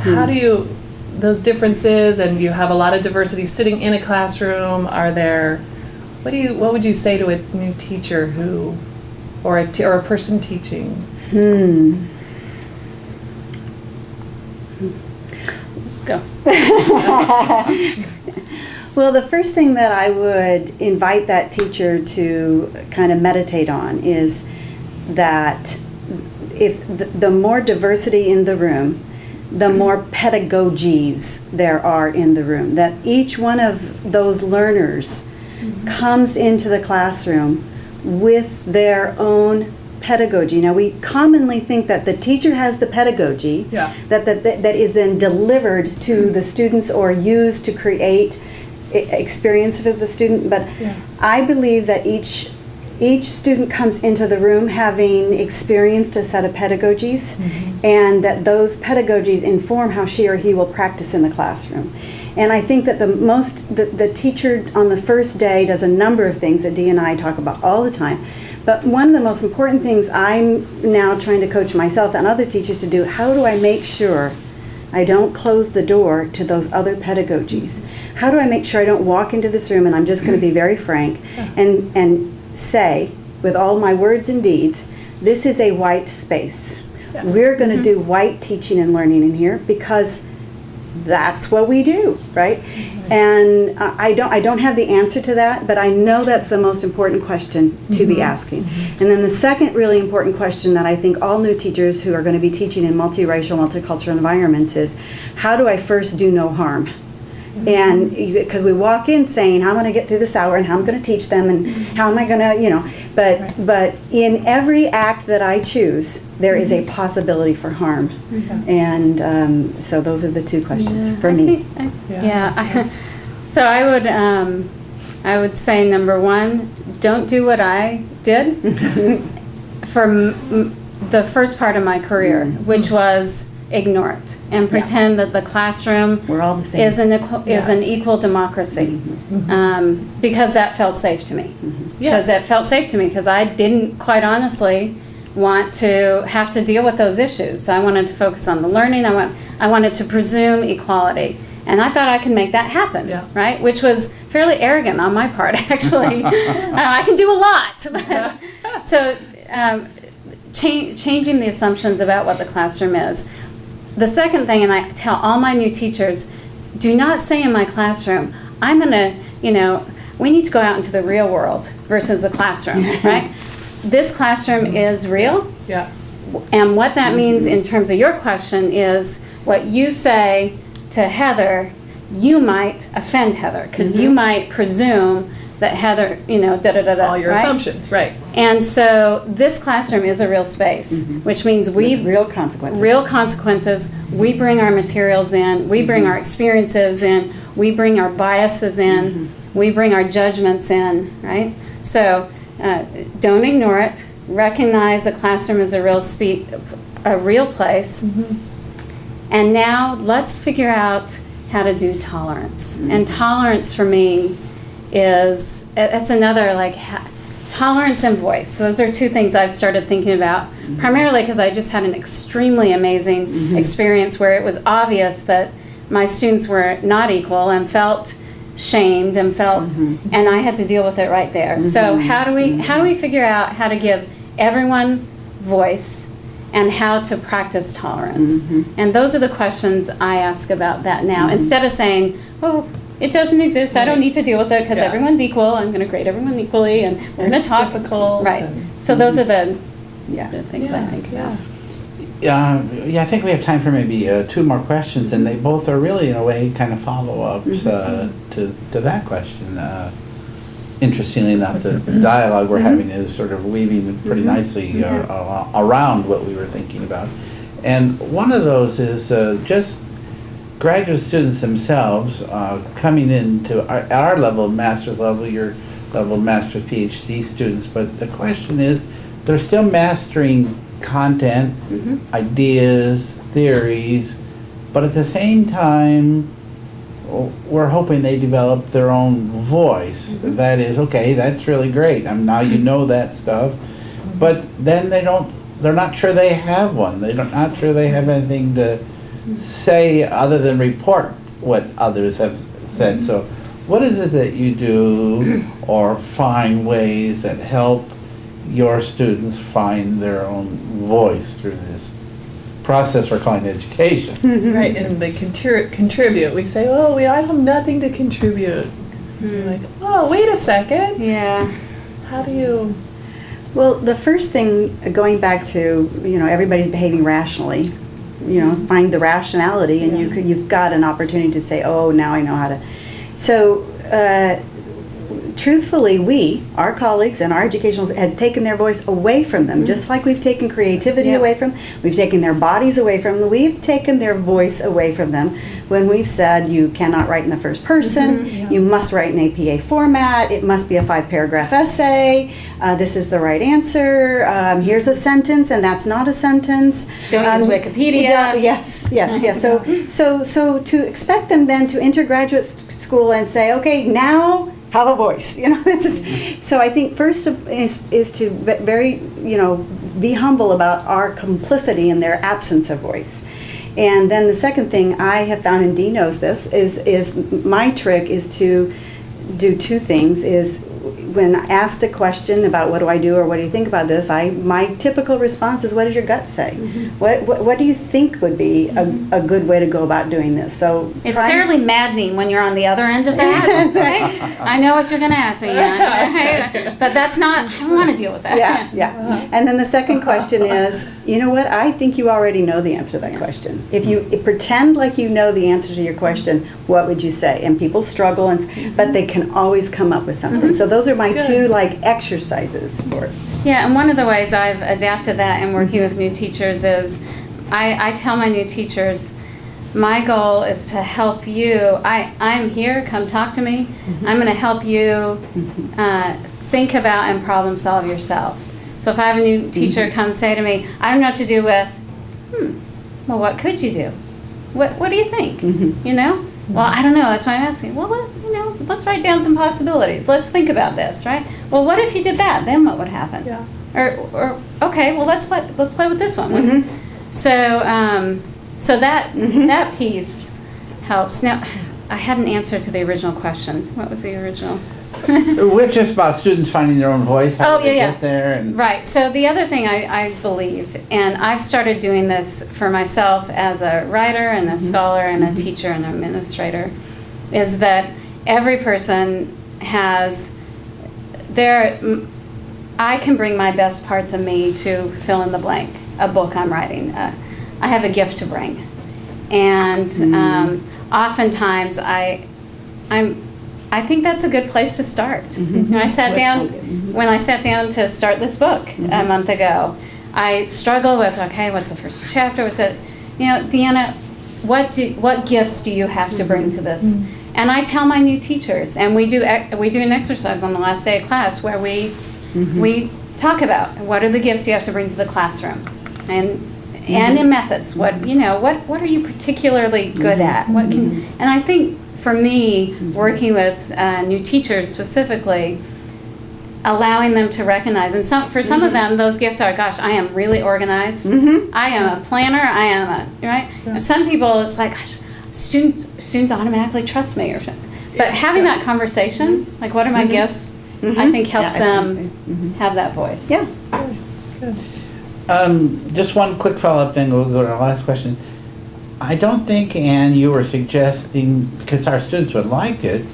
how do you, those differences, and you have a lot of diversity sitting in a classroom, what would you say to a new teacher or a person teaching? Go. Well, the first thing that I would invite that teacher to kind of meditate on is that if the more diversity in the room, the more pedagogies there are in the room, that each one of those learners comes into the classroom with their own pedagogy. Now, we commonly think that the teacher has the pedagogy Yeah. that is then delivered to the students or used to create experience for the student. But Yeah. I believe that each student comes into the room having experienced a set of pedagogies, and that those pedagogies inform how she or he will practice in the classroom. And I think that the teacher on the first day does a number of things that Dee and I talk about all the time. But one of the most important things I'm now trying to coach myself and other teachers to do, how do I make sure I don't close the door to those other pedagogies? How do I make sure I don't walk into this room, and I'm just going to be very frank, and say, with all my words and deeds, this is a white space. Yeah. We're going to do white teaching and learning in here because that's what we do, right? And I don't have the answer to that, but I know that's the most important question to be asking. And then the second really important question that I think all new teachers who are going to be teaching in multiracial, multicultural environments is, how do I first do no harm? And because we walk in saying, how am I going to get through this hour, and how I'm going to teach them, and how am I going to, but in every act that I choose, there is a possibility for harm. And so those are the two questions for me. So I would say, number one, don't do what I did for the first part of my career, which was ignore it and pretend that the classroom We're all the same. is an equal democracy, because that felt safe to me. Because it felt safe to me, because I didn't, quite honestly, want to have to deal with those issues. I wanted to focus on the learning. I wanted to presume equality, and I thought I could make that happen. Yeah. Right, which was fairly arrogant on my part, actually. I can do a lot. So changing the assumptions about what the classroom is. The second thing, and I tell all my new teachers, do not say in my classroom, I'm gonna, we need to go out into the real world versus the classroom, right? This classroom is real. Yeah. And what that means in terms of your question is what you say to Heather, you might offend Heather because you might presume that Heather, da-da-da-da. All your right? assumptions, right. And so this classroom is a real space, which means With real consequences. real consequences. We bring our materials in, we bring our experiences in, we bring our biases in, we bring our judgments in, right? So don't ignore it. Recognize the classroom is a real place. And now let's figure out how to do tolerance. And tolerance for me is, it's another tolerance and voice. Those are two things I've started thinking about, primarily because I just had an extremely amazing experience where it was obvious that my students were not equal and felt shamed and and I had to deal with it right there. So how do we figure out how to give everyone voice and how to practice tolerance? And those are the questions I ask about that now. Instead of saying, oh, it doesn't exist, I don't need to deal with it because everyone's equal, I'm going to grade everyone equally and we're going to talk. Difficult. Right. So those are the things I Yeah, think about. I think we have time for maybe 2 more questions, and they both are really, in a way, kind of follow-ups to that question. Interestingly enough, the dialogue we're having is sort of weaving pretty nicely around what we were thinking about. And one of those is just graduate students themselves coming into our level, master's level, your level, master's, PhD students, but the question is, they're still mastering content, ideas, theories, but at the same time, we're hoping they develop their own voice. That is, okay, that's really great. Now you know that stuff, but then they're not sure they have one. They're not sure they have anything to say other than report what others have said. So what is it that you do or find ways that help your students find their own voice through this process we're calling education? Right, and they contribute. We say, oh, I have nothing to contribute. You're like, oh, wait a second. Yeah. How do you... Well, the first thing, going back to, everybody's behaving rationally, find the rationality, and you've got an opportunity to say, oh, now I know how to. So, truthfully, our colleagues and our educationals had taken their voice away from them, just like we've taken creativity away from, we've taken their bodies away from them, we've taken their voice away from them when we've said you cannot write in the first person, you must write in APA format, it must be a 5-paragraph essay, this is the right answer, here's a sentence and that's not a sentence. Don't use Wikipedia. Yes. So to expect them then to enter graduate school and say, okay, now have a voice, so I think first is to very, be humble about our complicity in their absence of voice. And then the second thing I have found, and Dee knows this, is my trick is to do 2 things, is when asked a question about what do I do or what do you think about this, my typical response is, what does your gut say? What do you think would be a good way to go about doing this? So it's fairly maddening when you're on the other end of that, right? I know what you're going to ask me, right? But that's not, I don't want to deal with that. Yeah. And then the second question is, you know what, I think you already know the answer to that question. If you pretend like you know the answer to your question, what would you say? And people struggle, but they can always come up with something. So those are my 2 exercises for it. Yeah, and one of the ways I've adapted that in working with new teachers is I tell my new teachers, my goal is to help you. I'm here, come talk to me. I'm going to help you think about and problem solve yourself. So if I have a new teacher come say to me, I don't know what to do with, well, what could you do? What do you think? Well, I don't know, that's why I'm asking. Well, let's write down some possibilities. Let's think about this, right? Well, what if you did that? Then what would happen? Yeah. Or okay, well, let's play with this one. So that piece helps. Now, I had an answer to the original question. What was the original? We're just about students finding their own voice, how they get there. And Right. So the other thing I believe, and I've started doing this for myself as a writer and a scholar and a teacher and an administrator, is that every person has I can bring my best parts of me to fill in the blank, a book I'm writing. I have a gift to bring. And oftentimes I think that's a good place to start. When I sat down to start this book a month ago, I struggled with, okay, what's the first chapter? What's it? Deanna, what gifts do you have to bring to this? And I tell my new teachers, and we do an exercise on the last day of class where we talk about what are the gifts you have to bring to the classroom, and in methods. What are you particularly good at? And I think for me, working with new teachers specifically, allowing them to recognize, and for some of them, those gifts are, gosh, I am really organized. I am a planner. I am right. And some people, it's like, gosh, students automatically trust me, but having that conversation, like, what are my gifts? I think helps them have that voice. Yeah. Just one quick follow-up thing. We'll go to our last question. I don't think, Ann, you were suggesting, because our students would like it,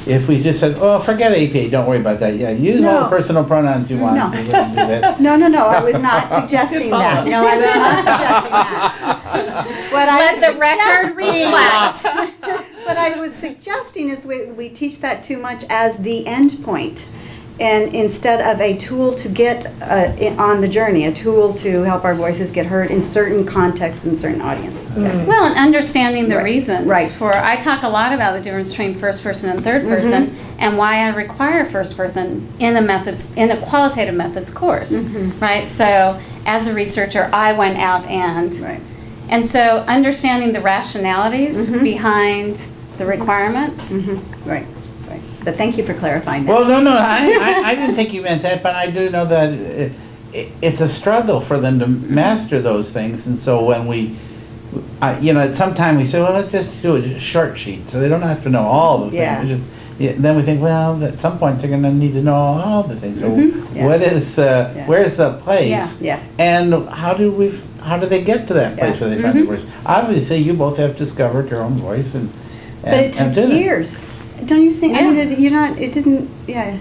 if we just said, oh, forget APA, don't worry about that. Yeah, use all the personal pronouns you want. No. We wouldn't do that. No, I was not suggesting that. No, I was not suggesting that. Let the record reflect. What I was suggesting is we teach that too much as the end point, and instead of a tool to get on the journey, a tool to help our voices get heard in certain contexts and certain audiences. Well, and understanding the reasons Right. I talk a lot about the difference between first person and third person, and why I require first person in a qualitative methods course, right? So as a researcher, I went out and so understanding the rationalities behind the requirements. Right. But thank you for clarifying that. Well, no, I didn't think you meant that, but I do know that it's a struggle for them to master those things, and so when at some time we say, well, let's just do a short sheet, so they don't have to know all the things. Then we think, well, at some point they're going to need to know all the things. So where's the place? And how do they get to that place where they find the voice? Obviously, you both have discovered your own voice, but it took years. Don't you think? Yeah. I mean, it didn't. Yeah.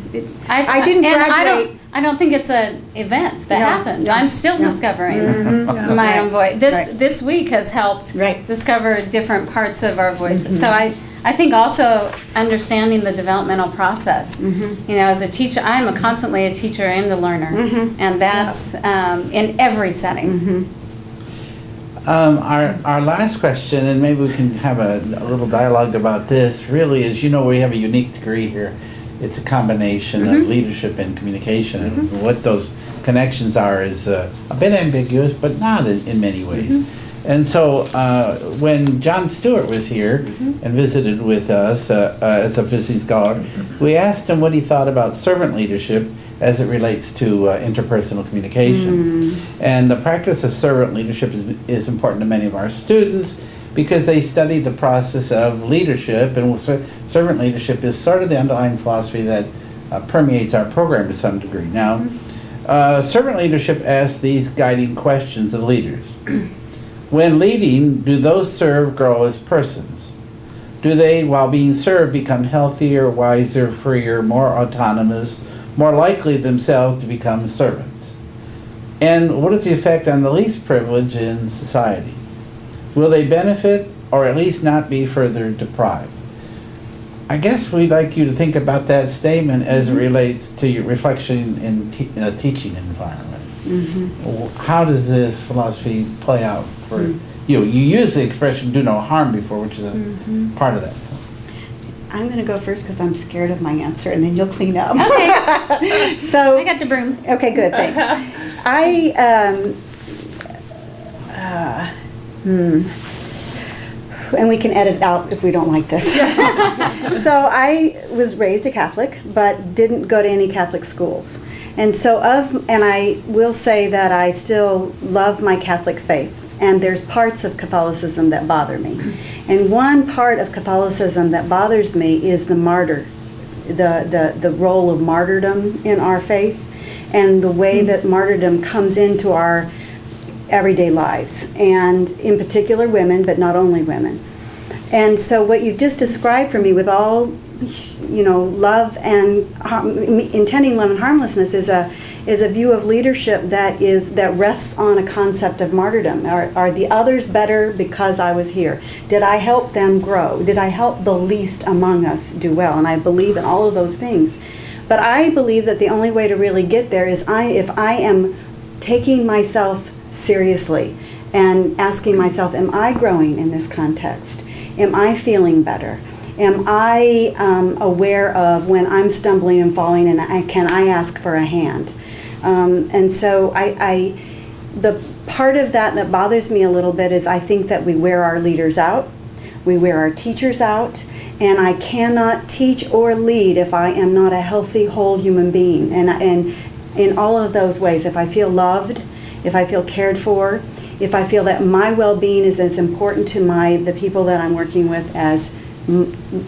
I didn't graduate. I don't think it's an event that happens. No, I'm still discovering my own voice. This week has helped discover different parts of our voices. So I think also understanding the developmental process. As a teacher, I'm constantly a teacher and a learner, and that's in every setting. Our last question, and maybe we can have a little dialogue about this, really is, we have a unique degree here. It's a combination of leadership and communication, and what those connections are is a bit ambiguous, but not in many ways. And so when John Stewart was here and visited with us as a visiting scholar, we asked him what he thought about servant leadership as it relates to interpersonal communication. And the practice of servant leadership is important to many of our students because they study the process of leadership, and servant leadership is sort of the underlying philosophy that permeates our program to some degree. Now, servant leadership asks these guiding questions of leaders. When leading, do those served grow as persons? Do they, while being served, become healthier, wiser, freer, more autonomous, more likely themselves to become servants? And what is the effect on the least privileged in society? Will they benefit, or at least not be further deprived? I guess we'd like you to think about that statement as it relates to your reflection in a teaching environment. How does this philosophy play out for you? You used the expression "do no harm" before, which is a part of that. So. I'm going to go first because I'm scared of my answer, and then you'll clean up. Okay. So I got the broom. Okay, good, thanks. And we can edit out if we don't like this. So I was raised a Catholic, but didn't go to any Catholic schools. And I will say that I still love my Catholic faith. And there's parts of Catholicism that bother me. And one part of Catholicism that bothers me is the martyr, the role of martyrdom in our faith, and the way that martyrdom comes into our everyday lives, and in particular women, but not only women. And so what you've just described for me with all, love and intending love and harmlessness is a view of leadership that rests on a concept of martyrdom. Are the others better because I was here? Did I help them grow? Did I help the least among us do well? And I believe in all of those things. But I believe that the only way to really get there is if I am taking myself seriously and asking myself, am I growing in this context? Am I feeling better? Am I aware of when I'm stumbling and falling, and can I ask for a hand? And so the part of that bothers me a little bit is I think that we wear our leaders out, we wear our teachers out, and I cannot teach or lead if I am not a healthy, whole human being. And in all of those ways, if I feel loved, if I feel cared for, if I feel that my well-being is as important to the people that I'm working with as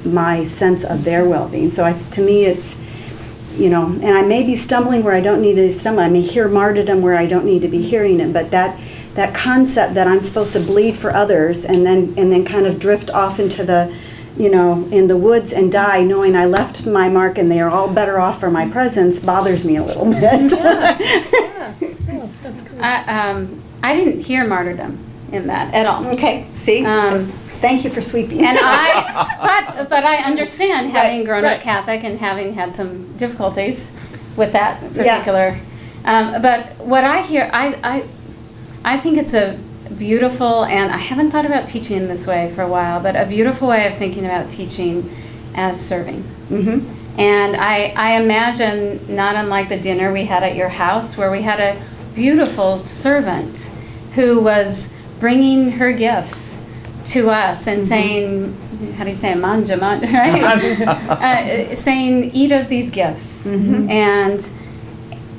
my sense of their well-being. So to me it's, and I may be stumbling where I don't need to stumble. I may hear martyrdom where I don't need to be hearing it, but that concept that I'm supposed to bleed for others and then kind of drift off into the, in the woods and die knowing I left my mark and they are all better off for my presence bothers me a little bit. Oh, that's good. I didn't hear martyrdom in that at all. Okay, see? Thank you for sweeping. And but I understand having grown right. up Catholic and having had some difficulties with that particular. But what I hear, I think it's a beautiful, and I haven't thought about teaching in this way for a while, but a beautiful way of thinking about teaching as serving. Mm-hmm. And I imagine, not unlike the dinner we had at your house, where we had a beautiful servant who was bringing her gifts to us and saying, how do you say, manja, right? Saying, eat of these gifts. Mm-hmm.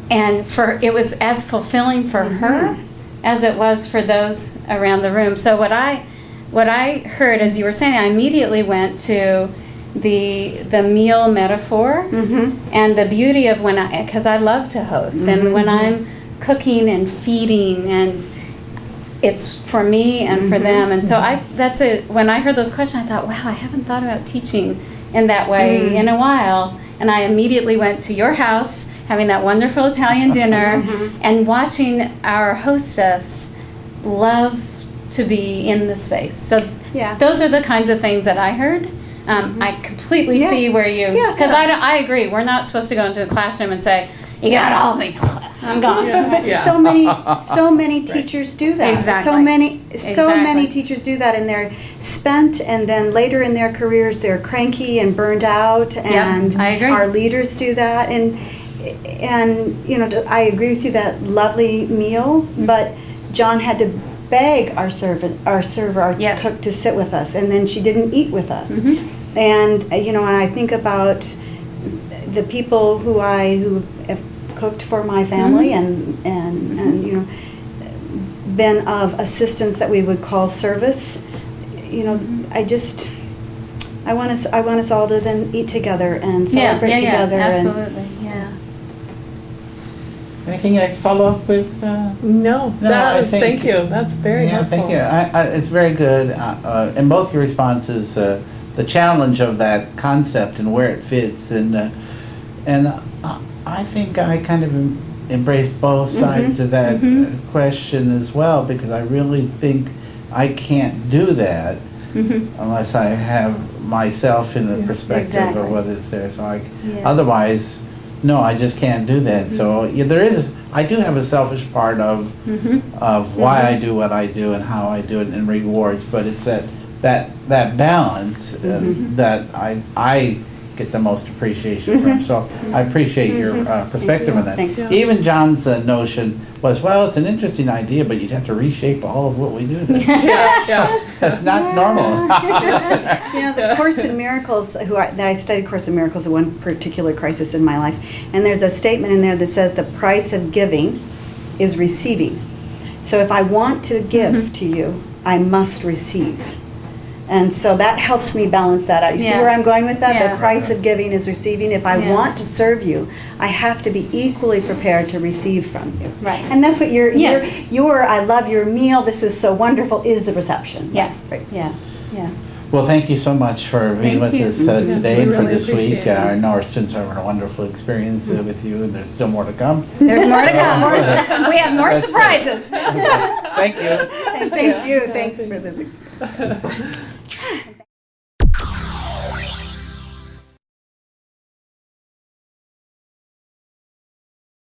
And it was as fulfilling for her as it was for those around the room. So what I heard as you were saying, I immediately went to the meal metaphor and the beauty of because I love to host, and when I'm cooking and feeding, and it's for me and for them. And so when I heard those questions, I thought, wow, I haven't thought about teaching in that way in a while. And I immediately went to your house, having that wonderful Italian dinner, and watching our hostess love to be in the space. So those are the kinds of things that I heard. I completely see where you, because I agree, we're not supposed to go into a classroom and say, you got all of me, I'm gone. But so many teachers do that. Exactly. So many teachers do that, and they're spent, and then later in their careers they're cranky and burned out, and I agree. Our leaders do that, and I agree with you, that lovely meal, but John had to beg our server, our cook, to sit with us, and then she didn't eat with us. And when I think about the people who have cooked for my family and been of assistance that we would call service, I want us all to then eat together and celebrate together. Absolutely, Anything you'd like to follow up with? No, thank you. That's very helpful. Thank you. It's very good. In both your responses, the challenge of that concept and where it fits, and I think I kind of embrace both sides of that question as well, because I really think I can't do that unless I have myself in the perspective of what is there. So otherwise, no, I just can't do that. So I do have a selfish part of why I do what I do and how I do it and rewards, but it's that balance that I get the most appreciation from. So I appreciate your perspective on that. Thank you. Even John's notion was, well, it's an interesting idea, but you'd have to reshape all of what we do. That's not normal. The Course in Miracles, I studied Course in Miracles at one particular crisis in my life, and there's a statement in there that says the price of giving is receiving. So if I want to give to you, I must receive. And so that helps me balance that out. You see where I'm going with that? Yeah. The price of giving is receiving. If I want to serve you, I have to be equally prepared to receive from you. Right. And that's what your I love your meal, this is so wonderful, is the reception. Yeah. Right. Yeah. Well, thank you so much for being Thank with you. us Yeah, today we and for really this appreciate week. it. I know our students are having a wonderful experience with you, and there's still more to come. There's more to come. We have more That's great. surprises. Thank you. Thank you. Thanks for this.